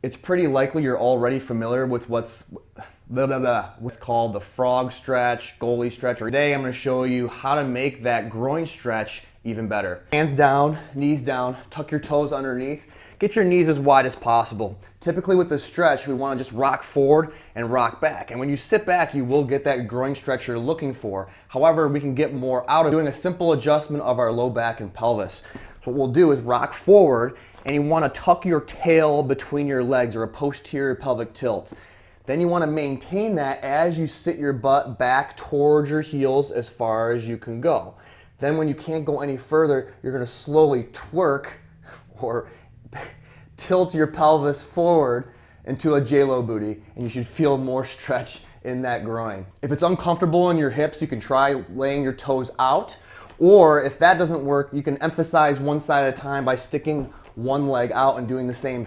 It's pretty likely you're already familiar with what's called the frog stretch, goalie stretch. Today I'm going to show you how to make that groin stretch even better. Hands down, knees down, tuck your toes underneath. Get your knees as wide as possible. Typically with this stretch, we want to just rock forward and rock back. And when you sit back, you will get that groin stretch you're looking for. However, we can get more out of doing a simple adjustment of our low back and pelvis. So what we'll do is rock forward, and you want to tuck your tail between your legs, or a posterior pelvic tilt. Then you want to maintain that as you sit your butt back towards your heels as far as you can go. Then when you can't go any further, you're going to slowly twerk or tilt your pelvis forward into a J-Lo booty, and you should feel more stretch in that groin. If it's uncomfortable in your hips, you can try laying your toes out, or if that doesn't work, you can emphasize one side at a time by sticking one leg out and doing the same thing.